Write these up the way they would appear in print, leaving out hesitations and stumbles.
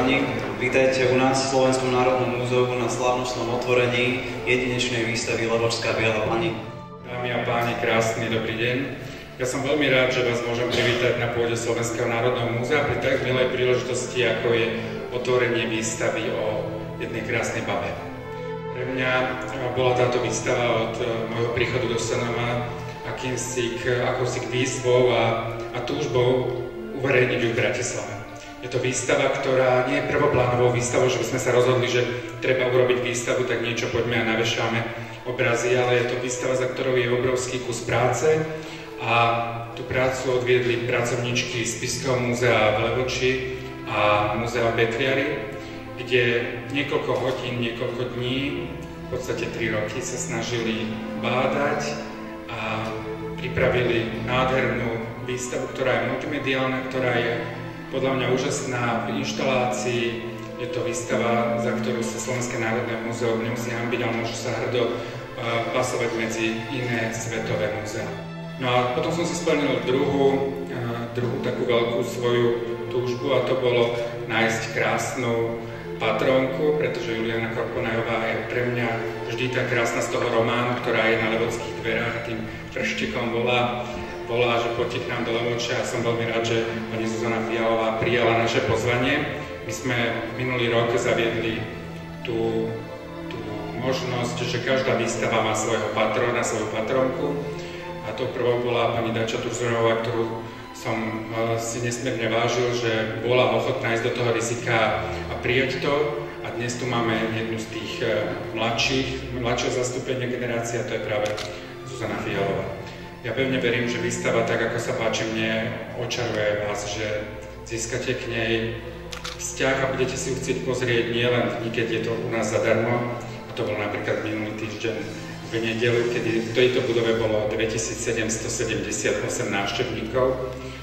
páni, vítajte u nás v Slovenskom národnom múzeu na slávnostnom otvorení jedinečnej výstavy Levočská biela pani. Dámy a páni, krásny dobrý deň. Ja som veľmi rád, že vás môžem privítať na pôde Slovenského národného múzea pri tak milej príležitosti, ako je otvorenie výstavy o jednej krásnej babe. Pre mňa bola táto výstava od môjho príchodu do Senoma akousi výzvou a túžbou uverejniť ju v Bratislave. Je to výstava, ktorá nie je prvoplánovou výstavou, že by sme sa rozhodli, že treba urobiť výstavu, tak niečo poďme a navešáme obrazy, ale je to výstava, za ktorou je obrovský kus práce a tú prácu odviedli pracovníčky Spišského múzea v Levoči a múzea v Betliari, kde niekoľko hodín, niekoľko dní, v podstate 3 roky sa snažili bádať a pripravili nádhernú výstavu, ktorá je multimediálna, ktorá je podľa mňa úžasná v inštalácii. Je to výstava, za ktorú sa Slovenské národné múzeum nemusí hanbiť, ale môže sa hrdo pasovať medzi iné svetové múzea. No a potom som si splnil druhú takú veľkú svoju túžbu a to bolo nájsť krásnu patrónku, pretože Juliana Korponajová je pre mňa vždy tá krásna z toho románu, ktorá je na Levockých dverách, tým prštikom volá, že poďte k nám do Levoče a som veľmi rád, že pani Zuzana Fialová prijala naše pozvanie. My sme minulý rok zaviedli tú možnosť, že každá výstava má svojho patrona, svoju patronku a to prvou bola pani Dača Turzonová, ktorú som si nesmierne vážil, že bola ochotná ísť do toho rizika a prijať to a dnes tu máme jednu z tých mladšie zastúpenie generácie a to je práve Zuzana Fialová. Ja pevne verím, že výstava, tak ako sa páči mne, očaruje vás, že získate k nej vzťah a budete si ju chcieť pozrieť nielen v dni, keď je to u nás zadarmo. A to bol napríklad minulý týždeň v nedeľu, kedy v tejto budove bolo 2778 návštevníkov,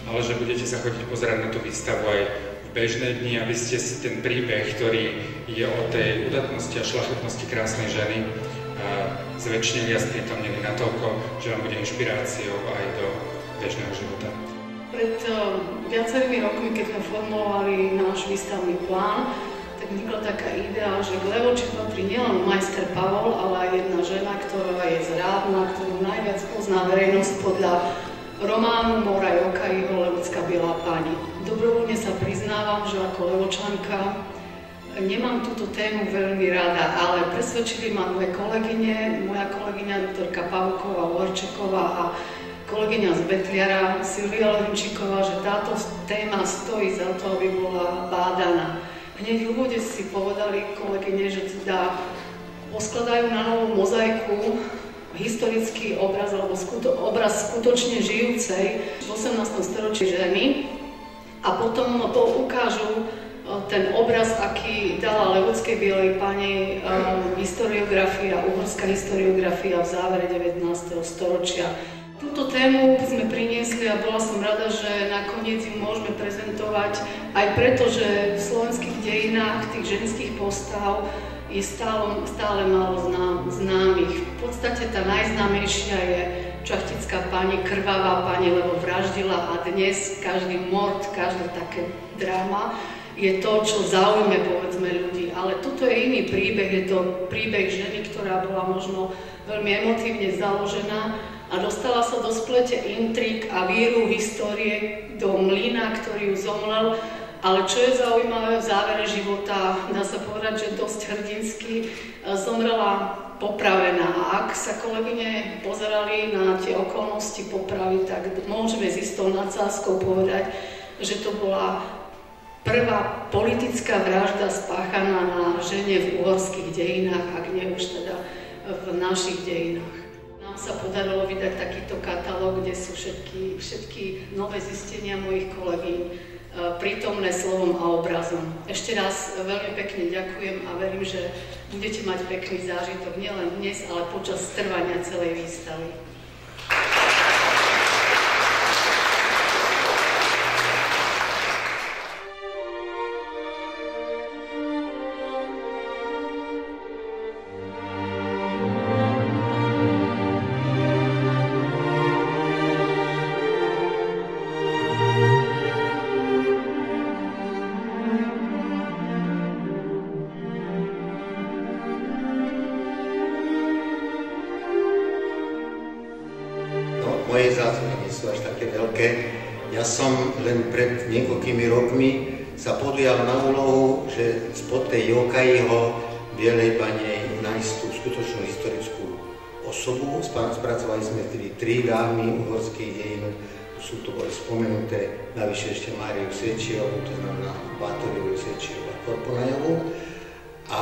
ale že budete sa chodiť pozerať na tú výstavu aj v bežné dni, aby ste si ten príbeh, ktorý je o tej udatnosti a šľachetnosti krásnej ženy, zväčšnili a sprítomnili natoľko, že vám bude inšpiráciou aj do bežného života. Pred viacerými rokmi, keď sme formulovali náš výstavný plán, tak vznikla taká idea, že k Levoči patrí nielen majster Pavol, ale aj jedna žena, ktorá je zrádna, ktorú najviac pozná verejnosť podľa románu Mora Jokaiho Levocká biela pani. Dobrovoľne sa priznávam, že ako Levočanka nemám túto tému veľmi rada, ale presvedčili ma moje kolegyne, moja kolegyňa doktorka Pavková, Lorčeková a kolegyňa z Betliara, Silvia Lenčíková, že táto téma stojí za to, aby bola bádaná. Hneď v úvode si povedali kolegyne, že teda poskladajú na novú mozaiku historický obraz, alebo obraz skutočne žijúcej v 18. storočí ženy a potom to ukážu ten obraz, aký dala Levockej bielej pani historiografia, uhorská historiografia v závere 19. storočia. Túto tému sme priniesli a bola som rada, že nakoniec ju môžeme prezentovať aj preto, že v slovenských dejinách tých ženských postav je stále málo známych. V podstate tá najznámejšia je šľachtická pani, krvavá pani, lebo vraždila a dnes každý mord, každé také dráma je to, čo zaujme, povedzme, ľudí. Ale toto je iný príbeh, je to príbeh ženy, ktorá bola možno veľmi emotívne založená a dostala sa do splete intrik a víru histórie do mlyna, ktorý ju zomlel. Ale čo je zaujímavé, v závere života, dá sa povedať, že dosť hrdinsky zomrela popravená. A ak sa kolegyne pozerali na tie okolnosti popravy, tak môžeme s istou nadsázkou povedať, že to bola prvá politická vražda spáchaná na žene v uhorských dejinách, ak nie už teda v našich dejinách. Nám sa podarilo vydať takýto katalóg, kde sú všetky nové zistenia mojich kolegyň prítomné slovom a obrazom. Ešte raz veľmi pekne ďakujem a verím, že budete mať pekný zážitok nielen dnes, ale počas trvania celej výstavy. som len pred niekoľkými rokmi sa podujal na úlohu, že spod tej Jokaiho Bielej Bane nájsť tú skutočnú historickú osobu. Spracovali sme tedy 3 dámy uhorských dejín, sú to boli spomenuté, navyše ešte Máriu Sviečijovú, to znamená Bátoriu Sviečijovú a Korponajovú. A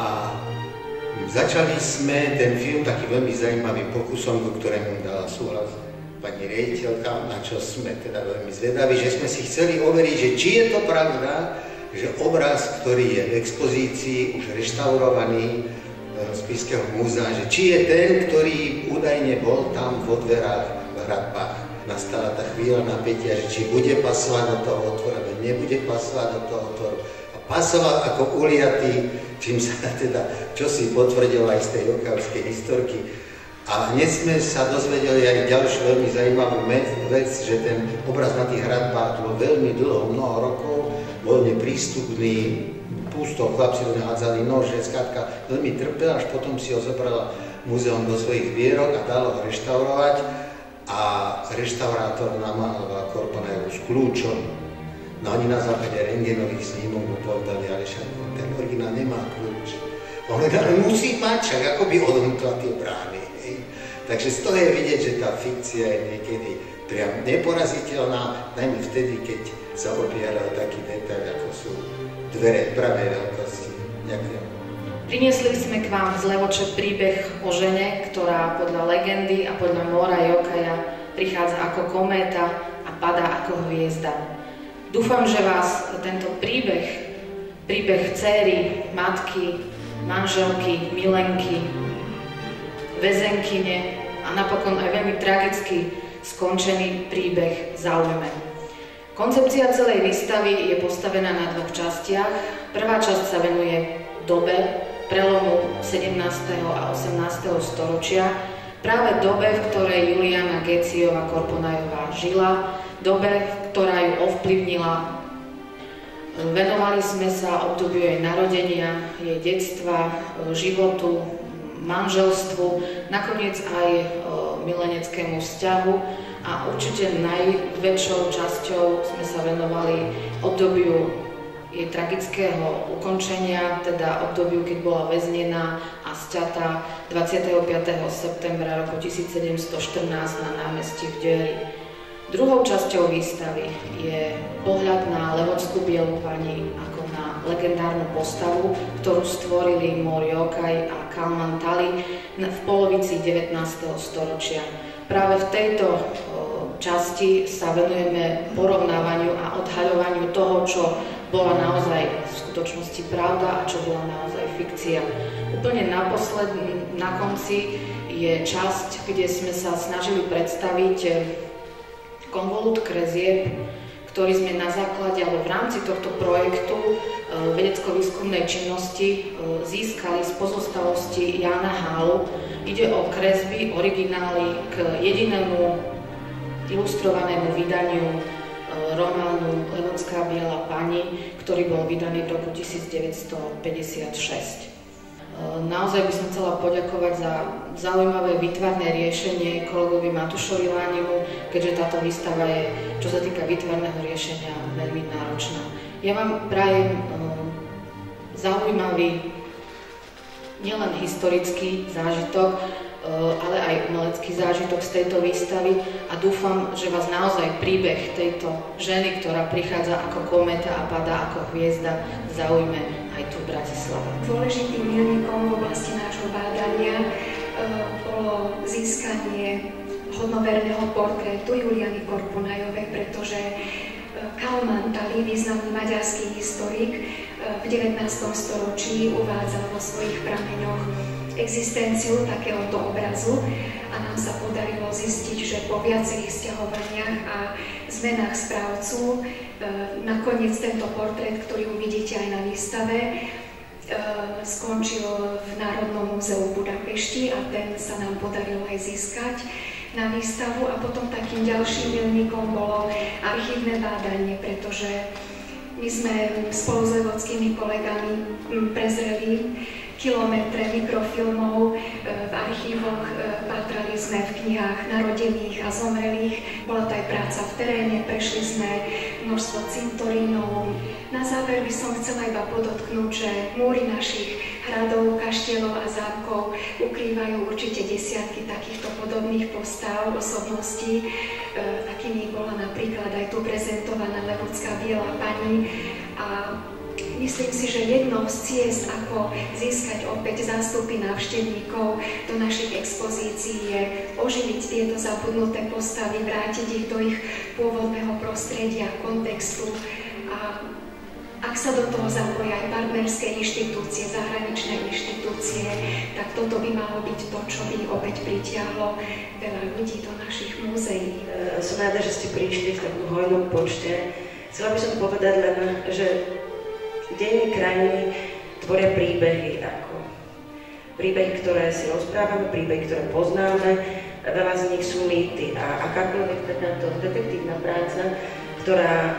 začali sme ten film taký veľmi zaujímavým pokusom, do ktorému dala súhlas pani riaditeľka, na čo sme teda veľmi zvedaví, že sme si chceli overiť, že či je to pravda, že obraz, ktorý je v expozícii, už reštaurovaný z Spišského múzea, že či je ten, ktorý údajne bol tam vo dverách v hradbách. Nastala tá chvíľa napätia, že či bude pasovať do toho otvoru, alebo nebude pasovať do toho otvoru. A pasoval ako uliatý, čím sa teda čosi potvrdilo aj z tej jokajovskej historky. A dnes sme sa dozvedeli aj ďalšiu veľmi zaujímavú vec, že ten obraz na tých hradbách bol veľmi dlho, mnoho rokov, bol neprístupný, pusto, chlapci ho nahádzali nož, skrátka veľmi trpel, až potom si ho zobrala múzeum do svojich zbierok a dalo ho reštaurovať. A reštaurátor namaloval Korponajovu s kľúčom. No oni na základe rentgenových snímok mu povedali, ale však ten originál nemá kľúč. On musí mať, však ako by odmkla tie brány. Takže z toho je vidieť, že tá fikcia je niekedy priam neporaziteľná, najmä vtedy, keď sa opiera o taký detail, ako sú dvere pravej veľkosti. Ďakujem. Priniesli sme k vám z Levoče príbeh o žene, ktorá podľa legendy a podľa Móra Jokaja prichádza ako kométa a padá ako hviezda. Dúfam, že vás tento príbeh dcéry, matky, manželky, milenky, väzenkyne a napokon aj veľmi tragicky skončený príbeh zaujme. Koncepcia celej výstavy je postavená na 2 častiach. Prvá časť sa venuje dobe prelomu 17. a 18. storočia, práve dobe, v ktorej Juliana Geciová Korponajová žila, dobe, ktorá ju ovplyvnila. Venovali sme sa obdobiu jej narodenia, jej detstva, životu, manželstvu, nakoniec aj mileneckému vzťahu a určite najväčšou časťou sme sa venovali obdobiu jej tragického ukončenia, teda obdobiu, keď bola väznená a sťatá 25. septembra roku 1714 na námestí v Deli. Druhou časťou výstavy je pohľad na Levočskú Bielu Pani ako na legendárnu postavu, ktorú stvorili Mór Jokaj a Kalman Tali v polovici 19. storočia. Práve v tejto časti sa venujeme porovnávaniu a odhaľovaniu toho, čo bola naozaj v skutočnosti pravda a čo bola naozaj fikcia. Úplne na konci je časť, kde sme sa snažili predstaviť konvolut kresieb, ktorý sme na základe alebo v rámci tohto projektu vedecko-výskumnej činnosti získali z pozostalosti Jána Hálu. Ide o kresby, originály k jedinému ilustrovanému vydaniu románu Levočská Biela Pani, ktorý bol vydaný v roku 1956. Naozaj by som chcela poďakovať za zaujímavé výtvarné riešenie kolegovi Matúšovi Lánimu, keďže táto výstava je, čo sa týka výtvarného riešenia, veľmi náročná. Ja vám prajem zaujímavý nielen historický zážitok, ale aj umelecký zážitok z tejto výstavy a dúfam, že vás naozaj príbeh tejto ženy, ktorá prichádza ako kométa a padá ako hviezda, zaujme aj tu v Bratislave. Dôležitým milníkom v oblasti nášho bádania bolo získanie hodnoverného portrétu Juliany Korponajovej, pretože Kalman Tali, významný maďarský historik, v 19. storočí uvádzal vo svojich prameňoch existenciu takéhoto obrazu a nám sa podarilo zistiť, že po viacerých sťahovaniach a zmenách správcu nakoniec tento portrét, ktorý uvidíte aj na výstave, skončil v Národnom múzeu v Budapešti a ten sa nám podarilo aj získať na výstavu. A potom takým ďalším milníkom bolo archívne bádanie, pretože my sme spolu s levockými kolegami prezreli kilometre mikrofilmov v archívoch, pátrali sme v knihách narodených a zomrelých. Bola to aj práca v teréne, prešli sme množstvo cintorínov. Na záver by som chcela iba podotknúť, že múry našich hradov, kaštieľov a zámkov ukrývajú určite desiatky takýchto podobných postav, osobností. Takými bola napríklad aj tu prezentovaná Levodská biela pani. A myslím si, že jednou z ciest, ako získať opäť zástupy návštevníkov do našich expozícií, je oživiť tieto zabudnuté postavy, vrátiť ich do ich pôvodného prostredia, kontextu. A ak sa do toho zapoja aj partnerské inštitúcie, zahraničné inštitúcie, tak toto by malo byť to, čo by opäť pritiahlo veľa ľudí do našich múzeí. Som rada, že ste prišli v takom hojnom počte. Chcela by som povedať len, že dejiny krajiny tvoria príbehy, ako príbehy, ktoré si rozprávame, príbehy, ktoré poznáme, veľa z nich sú mýty a akákoľvek takáto detektívna práca, ktorá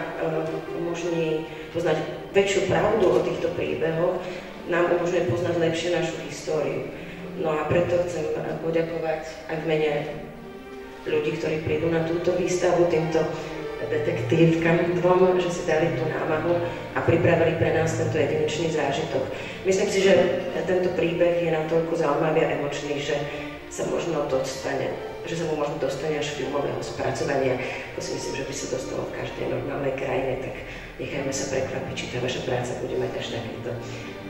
umožní poznať väčšiu pravdu o týchto príbehoch, nám umožňuje poznať lepšie našu históriu. No a preto chcem poďakovať aj v mene ľudí, ktorí prídu na túto výstavu, týmto detektívkam dvom, že si dali tú námahu a pripravili pre nás tento jedinečný zážitok. Myslím si, že tento príbeh je natoľko zaujímavý a emočný, že sa mu možno dostane až filmového spracovania. Ako si myslím, že by sa dostalo v každej normálnej krajine, tak nechajme sa prekvapiť, či tá vaša práca bude mať až takýto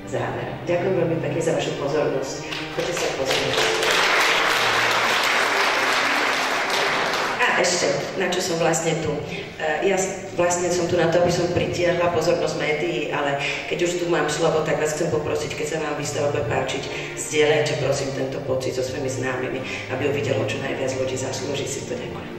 záver. Ďakujem veľmi pekne za vašu pozornosť. Choďte sa pozrieť. A ešte, na čo som vlastne tu. Ja vlastne som tu na to, aby som pritiahla pozornosť médií, ale keď už tu mám slovo, tak vás chcem poprosiť, keď sa vám výstava bude páčiť, zdieľajte prosím tento pocit so svojimi známymi, aby ho videlo čo najviac ľudí, zaslúži si to. Ďakujem.